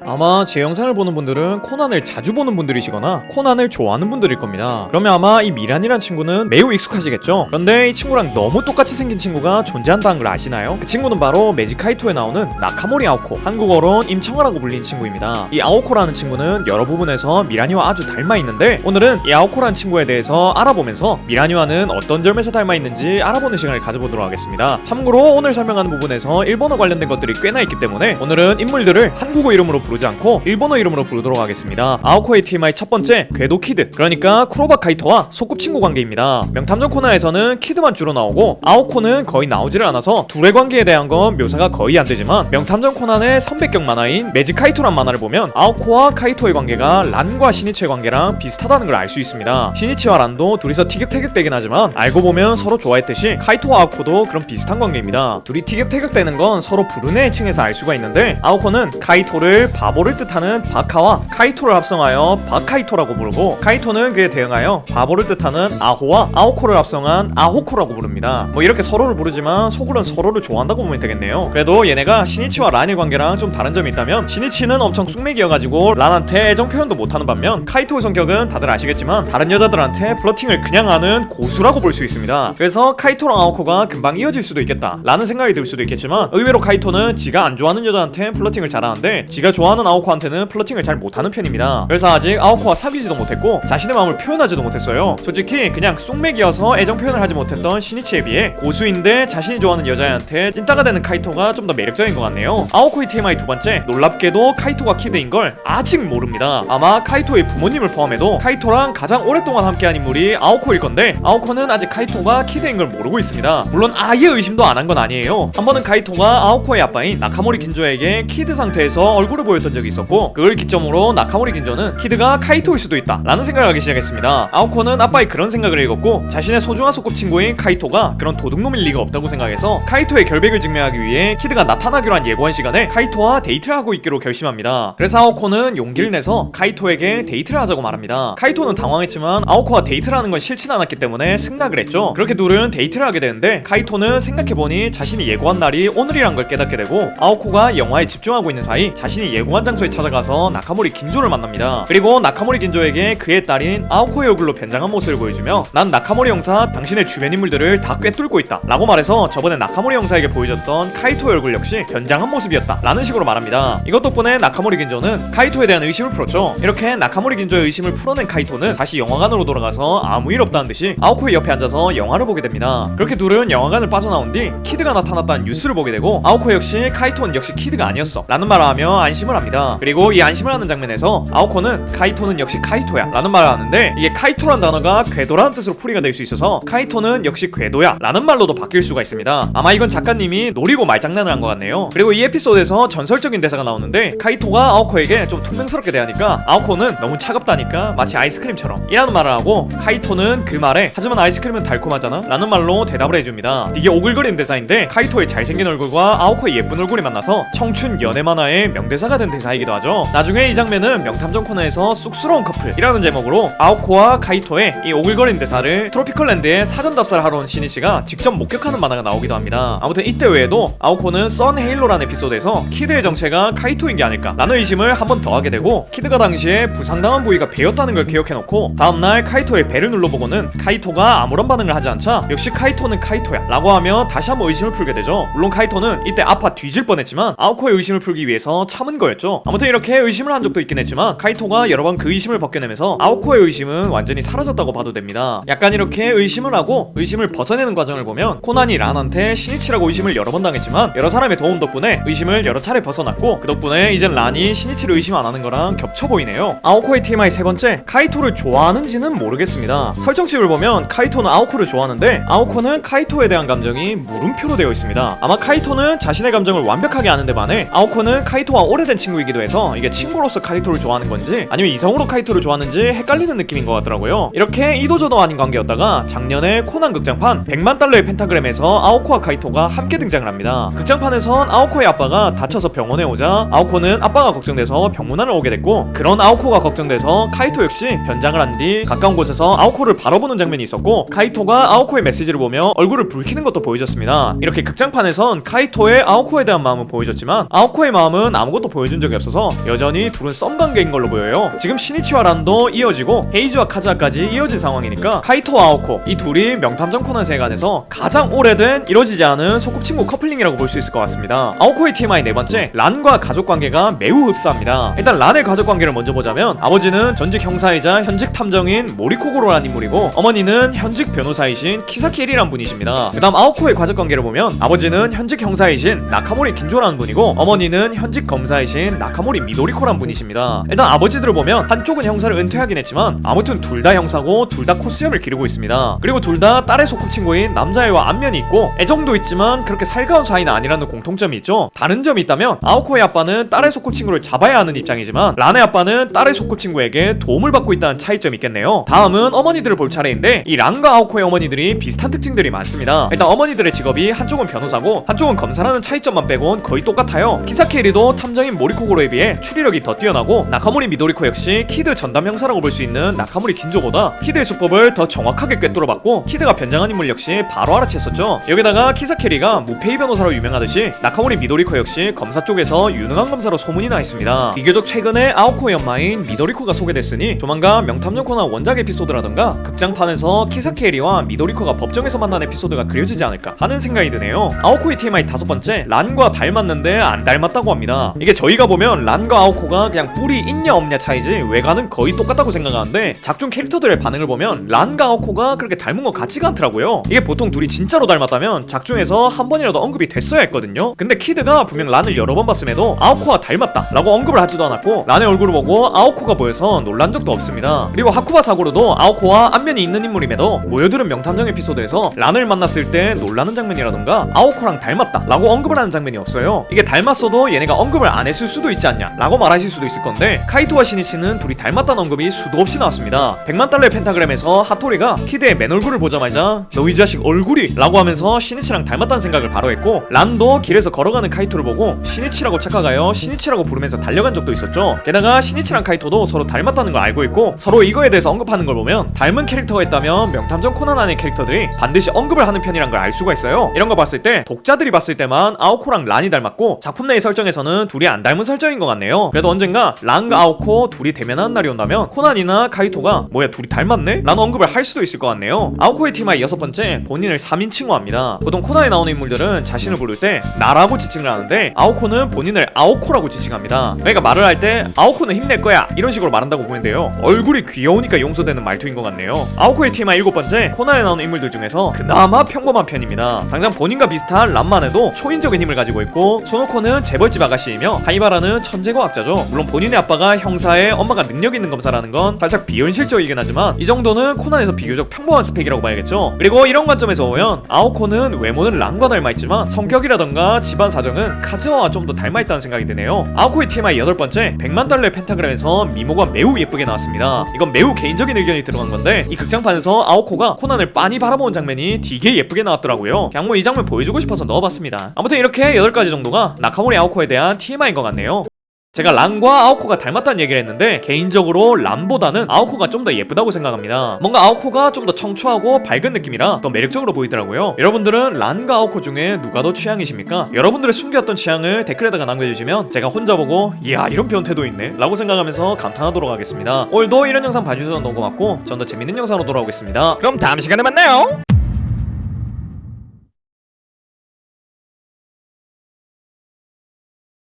아마 제 영상을 보는 분들은 코난을 자주 보는 분들이시거나 코난을 좋아하는 분들일 겁니다. 그러면 아마 이 미란이란 친구는 매우 익숙하시겠죠? 그런데 이 친구랑 너무 똑같이 생긴 친구가 존재한다는 걸 아시나요? 그 친구는 바로 매직 카이토에 나오는 나카모리 아오코, 한국어론 임청아라고 불린 친구입니다. 이 아오코라는 친구는 여러 부분에서 미란이와 아주 닮아 있는데, 오늘은 이 아오코라는 친구에 대해서 알아보면서 미란이와는 어떤 점에서 닮아 있는지 알아보는 시간을 가져보도록 하겠습니다. 참고로 오늘 설명하는 부분에서 일본어 관련된 것들이 꽤나 있기 때문에 오늘은 인물들을 한국어 이름으로 부르지 않고 일본어 이름으로 부르도록 하겠습니다. 아오코의 TMI 첫 번째, 궤도 키드, 그러니까 쿠로바 카이토와 소꿉친구 관계입니다. 명탐정 코난에서는 키드만 주로 나오고 아오코는 거의 나오지를 않아서 둘의 관계에 대한 건 묘사가 거의 안 되지만, 명탐정 코난의 선배격 만화인 매직 카이토란 만화를 보면 아오코와 카이토의 관계가 란과 시니치의 관계랑 비슷하다는 걸 알 수 있습니다. 시니치와 란도 둘이서 티격태격되긴 하지만 알고 보면 서로 좋아했듯이 카이토와 아오코도 그런 비슷한 관계입니다. 둘이 티격태격되는 건 서로 부르는 애칭에서 알 수가 있는데, 아오코는 카이토를 바보를 뜻하는 바카와 카이토를 합성하여 바카이토라고 부르고, 카이토는 그에 대응하여 바보를 뜻하는 아호와 아오코를 합성한 아호코라고 부릅니다. 뭐 이렇게 서로를 부르지만 속으론 서로를 좋아한다고 보면 되겠네요. 그래도 얘네가 시니치와 란의 관계랑 좀 다른 점이 있다면, 시니치는 엄청 쑥맥이어가지고 란한테 애정 표현도 못하는 반면, 카이토의 성격은 다들 아시겠지만 다른 여자들한테 플러팅을 그냥 하는 고수라고 볼 수 있습니다. 그래서 카이토랑 아오코가 금방 이어질 수도 있겠다 라는 생각이 들 수도 있겠지만, 의외로 카이토는 지가 안 좋아하는 여자한테 플러팅을 잘하는데 지가 좋아하는 아오코한테는 플러팅을 잘 못하는 편입니다. 그래서 아직 아오코와 사귀지도 못했고 자신의 마음을 표현하지도 못했어요. 솔직히 그냥 쑥맥이어서 애정 표현을 하지 못했던 시니치에 비해 고수인데 자신이 좋아하는 여자애한테 찐따가 되는 카이토가 좀 더 매력적인 것 같네요. 아오코의 TMI 두 번째, 놀랍게도 카이토가 키드인 걸 아직 모릅니다. 아마 카이토의 부모님을 포함해도 카이토랑 가장 오랫동안 함께한 인물이 아오코일 건데, 아오코는 아직 카이토가 키드인 걸 모르고 있습니다. 물론 아예 의심도 안 한 건 아니에요. 한 번은 카이토가 아오코의 아빠인 나카모리 긴조에게 키드 상태에서 얼굴을 보였던 적이 있었고, 그걸 기점으로 나카모리 긴조는 키드가 카이토일 수도 있다 라는 생각을 하기 시작했습니다. 아오코는 아빠의 그런 생각을 읽었고, 자신의 소중한 소꿉친구인 카이토가 그런 도둑놈일 리가 없다고 생각해서 카이토의 결백을 증명하기 위해 키드가 나타나기로 한 예고한 시간에 카이토와 데이트를 하고 있기로 결심합니다. 그래서 아오코는 용기를 내서 카이토에게 데이트를 하자고 말합니다. 카이토는 당황했지만 아오코와 데이트를 하는 건 싫진 않았기 때문에 승낙을 했죠. 그렇게 둘은 데이트를 하게 되는데, 카이토는 생각해보니 자신이 예고한 날이 오늘이란 걸 깨닫게 되고, 아오코가 영화에 집중하고 있는 사이 자신이 예고한 장소에 찾아가서 나카모리 긴조를 만납니다. 그리고 나카모리 긴조에게 그의 딸인 아오코의 얼굴로 변장한 모습을 보여주며, 난 나카모리 형사 당신의 주변 인물들을 다 꿰뚫고 있다 라고 말해서 저번에 나카모리 형사에게 보여줬던 카이토의 얼굴 역시 변장한 모습이었다 라는 식으로 말합니다. 이것 덕분에 나카모리 긴조는 카이토에 대한 의심을 풀었죠. 이렇게 나카모리 긴조의 의심을 풀어낸 카이토는 다시 영화관으로 돌아가서 아무 일 없다는 듯이 아오코의 옆에 앉아서 영화를 보게 됩니다. 그렇게 둘은 영화관을 빠져나온 뒤 키드가 나타났다는 뉴스를 보게 되고, 아오코 역시 카이토는 역시 키드가 아니었어 라는 말을 하며 안심을 합니다. 그리고 이 안심을 하는 장면에서 아오코는 카이토는 역시 카이토야 라는 말을 하는데, 이게 카이토란 단어가 궤도라는 뜻으로 풀이가 될 수 있어서 카이토는 역시 궤도야 라는 말로도 바뀔 수가 있습니다. 아마 이건 작가님이 노리고 말장난을 한 것 같네요. 그리고 이 에피소드에서 전설적인 대사가 나오는데, 카이토가 아오코에게 좀 퉁명스럽게 대하니까 아오코는 너무 차갑다니까 마치 아이스크림처럼 이라는 말을 하고, 카이토는 그 말에 하지만 아이스크림은 달콤하잖아 라는 말로 대답을 해줍니다. 이게 오글거리는 대사인데, 카이토의 잘생긴 얼굴과 아오코의 예쁜 얼굴이 만나서 청춘 연애 만화의 명대사가 된 대사이기도 하죠. 나중에 이 장면은 명탐정 코난에서 쑥스러운 커플이라는 제목으로 아오코와 카이토의 이 오글거리는 대사를 트로피컬랜드에 사전 답사를 하러 온 시니치가 직접 목격하는 만화가 나오기도 합니다. 아무튼 이때 외에도 아오코는 선 헤일로라는 에피소드에서 키드의 정체가 카이토인 게 아닐까 라는 의심을 한 번 더 하게 되고, 키드가 당시에 부상당한 부위가 배였다는 걸 기억해놓고 다음날 카이토의 배를 눌러보고는 카이토가 아무런 반응을 하지 않자 역시 카이토는 카이토야 라고 하며 다시 한번 의심을 풀게 되죠. 물론 카이토는 이때 아파 뒤질 뻔했지만 아오코의 의심을 풀기 위해서 참은 거였죠. 아무튼 이렇게 의심을 한 적도 있긴 했지만, 카이토가 여러 번 그 의심을 벗겨내면서 아오코의 의심은 완전히 사라졌다고 봐도 됩니다. 약간 이렇게 의심을 하고 의심을 벗어내는 과정을 보면, 코난이 란한테 시니치라고 의심을 여러 번 당했지만 여러 사람의 도움 덕분에 의심을 여러 차례 벗어났고, 그 덕분에 이젠 란이 시니치를 의심 안 하는 거랑 겹쳐 보이네요. 아오코의 TMI 세 번째, 카이토를 좋아하는지는 모르겠습니다. 설정집을 보면 카이토는 아오코를 좋아하는데, 아오코는 카이토에 대한 감정이 물음표로 되어 있습니다. 아마 카이토는 자신의 감정을 완벽하게 아는데 반해 아오코는 카이토와 오래된 친구이기도 해서 이게 친구로서 카이토를 좋아하는 건지 아니면 이성으로 카이토를 좋아하는지 헷갈리는 느낌인 것 같더라고요. 이렇게 이도저도 아닌 관계였다가 작년에 코난 극장판 100만 달러의 펜타그램에서 아오코와 카이토가 함께 등장을 합니다. 극장판에선 아오코의 아빠가 다쳐서 병원에 오자 아오코는 아빠가 걱정돼서 병문안을 오게 됐고, 그런 아오코가 걱정돼서 카이토 역시 변장을 한 뒤 가까운 곳에서 아오코를 바라보는 장면이 있었고, 카이토가 아오코의 메시지를 보며 얼굴을 붉히는 것도 보여줬습니다. 이렇게 극장판에선 카이토의 아오코에 대한 마음은 보여줬지만 아오코의 마음은 아무것도 보여주지 보여준 적이 없어서 여전히 둘은 썸 관계인 걸로 보여요. 지금 시니치와 란도 이어지고 헤이즈와 카즈하까지 이어진 상황이니까 카이토와 아오코 이 둘이 명탐정 코난 세계관에서 가장 오래된 이뤄지지 않은 소꿉친구 커플링이라고 볼 수 있을 것 같습니다. 아오코의 TMI 네 번째, 란과 가족 관계가 매우 흡사합니다. 일단 란의 가족 관계를 먼저 보자면 아버지는 전직 형사이자 현직 탐정인 모리코고로라는 인물이고 어머니는 현직 변호사이신 키사키 에리라는 분이십니다. 그 다음 아오코의 가족 관계를 보면 아버지는 현직 형사이신 나카모리 긴조라는 분이고 어머니는 현직 검사이신 나카모리 미도리코라는 분이십니다. 일단 아버지들을 보면 한쪽은 형사를 은퇴하긴 했지만 아무튼 둘 다 형사고 둘 다 코스염을 기르고 있습니다. 그리고 둘 다 딸의 소꿉친구인 남자애와 안면이 있고 애정도 있지만 그렇게 살가운 사이는 아니라는 공통점이 있죠. 다른 점이 있다면 아오코의 아빠는 딸의 소꿉친구를 잡아야 하는 입장이지만 란의 아빠는 딸의 소꿉친구에게 도움을 받고 있다는 차이점이 있겠네요. 다음은 어머니들을 볼 차례인데 이 란과 아오코의 어머니들이 비슷한 특징들이 많습니다. 일단 어머니들의 직업이 한쪽은 변호사고 한쪽은 검사라는 차이점만 빼곤 거의 똑같아요. 키사키 에리도 탐정인 모리코고로에 비해 추리력이 더 뛰어나고 나카모리 미도리코 역시 키드 전담 형사라고 볼 수 있는 나카모리 긴조보다 키드의 수법을 더 정확하게 꿰뚫어봤고 키드가 변장한 인물 역시 바로 알아챘었죠. 여기다가 키사키 에리가 무페이 변호사로 유명하듯이 나카모리 미도리코 역시 검사 쪽에서 유능한 검사로 소문이 나 있습니다. 비교적 최근에 아오코의 엄마인 미도리코가 소개됐으니 조만간 명탐정 코난 원작 에피소드라던가 극장판에서 키사키 에리와 미도리코가 법정에서 만난 에피소드가 그려지지 않을까 하는 생각이 드네요. 아오코의 TMI 다섯 번째, 란과 닮았는데 안 닮았다고 합니다. 이게 저희가 보면 란과 아오코가 그냥 뿔이 있냐 없냐 차이지 외관은 거의 똑같다고 생각하는데 작중 캐릭터들의 반응을 보면 란과 아오코가 그렇게 닮은 것 같지가 않더라고요. 이게 보통 둘이 진짜로 닮았다면 작중에서 한 번이라도 언급이 됐어야 했거든요. 근데 키드가 분명 란을 여러 번 봤음에도 아오코와 닮았다 라고 언급을 하지도 않았고 란의 얼굴을 보고 아오코가 보여서 놀란 적도 없습니다. 그리고 하쿠바 사고로도 아오코와 안면이 있는 인물임에도 모여들은 명탐정 에피소드에서 란을 만났을 때 놀라는 장면이라던가 아오코랑 닮았다 라고 언급을 하는 장면이 없어요. 이게 닮았어도 얘네가 언급을 안 했을 수도 있지 않냐 라고 말하실 수도 있을 건데 카이토와 시니치는 둘이 닮았다는 언급이 수도 없이 나왔습니다. 100만 달러의 펜타그램에서 하토리가 키드의 맨 얼굴을 보자마자 너 이 자식 얼굴이 라고 하면서 시니치랑 닮았다는 생각을 바로 했고 란도 길에서 걸어가는 카이토를 보고 시니치라고 착각하여 시니치라고 부르면서 달려간 적도 있었죠. 게다가 시니치랑 카이토도 서로 닮았다는 걸 알고 있고 서로 이거에 대해서 언급하는 걸 보면 닮은 캐릭터가 있다면 명탐정 코난 안의 캐릭터들이 반드시 언급을 하는 편이란 걸 알 수가 있어요. 이런 거 봤을 때 독자들이 봤을 때만 아오코랑 란이 닮았고 작품 내의 설정에서는 둘이 안 닮은 설정인 것 같네요. 그래도 언젠가 란과 아오코 둘이 대면하는 날이 온다면 코난이나 카이토가 뭐야 둘이 닮았네? 라는 언급을 할 수도 있을 것 같네요. 아오코의 TMI 여섯 번째, 본인을 3인 칭호합니다. 보통 코난에 나오는 인물들은 자신을 부를 때 나라고 지칭을 하는데 아오코는 본인을 아오코라고 지칭합니다. 그러니까 말을 할 때 아오코는 힘낼 거야 이런 식으로 말한다고 보이는데요. 얼굴이 귀여우니까 용서되는 말투인 것 같네요. 아오코의 TMI 일곱 번째, 코난에 나오는 인물들 중에서 그나마 평범한 편입니다. 당장 본인과 비슷한 란만 해도 초인적인 힘을 가지고 있고 소노코는 재벌집 아가씨이며 하이바라는 천재과학자죠. 물론 본인의 아빠가 형사에 엄마가 능력 있는 검사라는 건 살짝 비현실적이긴 하지만 이 정도는 코난에서 비교적 평범한 스펙이라고 봐야겠죠. 그리고 이런 관점에서 보면 아오코는 외모는 란과 닮아있지만 성격이라던가 집안 사정은 카즈와와 좀 더 닮아있다는 생각이 드네요. 아오코의 TMI 여덟 번째, 100만 달러의 펜타그램에서 미모가 매우 예쁘게 나왔습니다. 이건 매우 개인적인 의견이 들어간 건데 이 극장판에서 아오코가 코난을 빤히 바라보는 장면이 되게 예쁘게 나왔더라고요. 그냥 뭐 이 장면 보여주고 싶어서 넣어봤습니다. 아무튼 이렇게 8가지 정도가 나카모리 아오코에 대한 TMI인 것 같네요. 제가 란과 아오코가 닮았다는 얘기를 했는데 개인적으로 란보다는 아오코가 좀 더 예쁘다고 생각합니다. 뭔가 아오코가 좀 더 청초하고 밝은 느낌이라 더 매력적으로 보이더라고요. 여러분들은 란과 아오코 중에 누가 더 취향이십니까? 여러분들의 숨겨왔던 취향을 댓글에다가 남겨주시면 제가 혼자 보고 이야 이런 변태도 있네 라고 생각하면서 감탄하도록 하겠습니다. 오늘도 이런 영상 봐주셔서 너무 고맙고 전 더 재밌는 영상으로 돌아오겠습니다. 그럼 다음 시간에 만나요.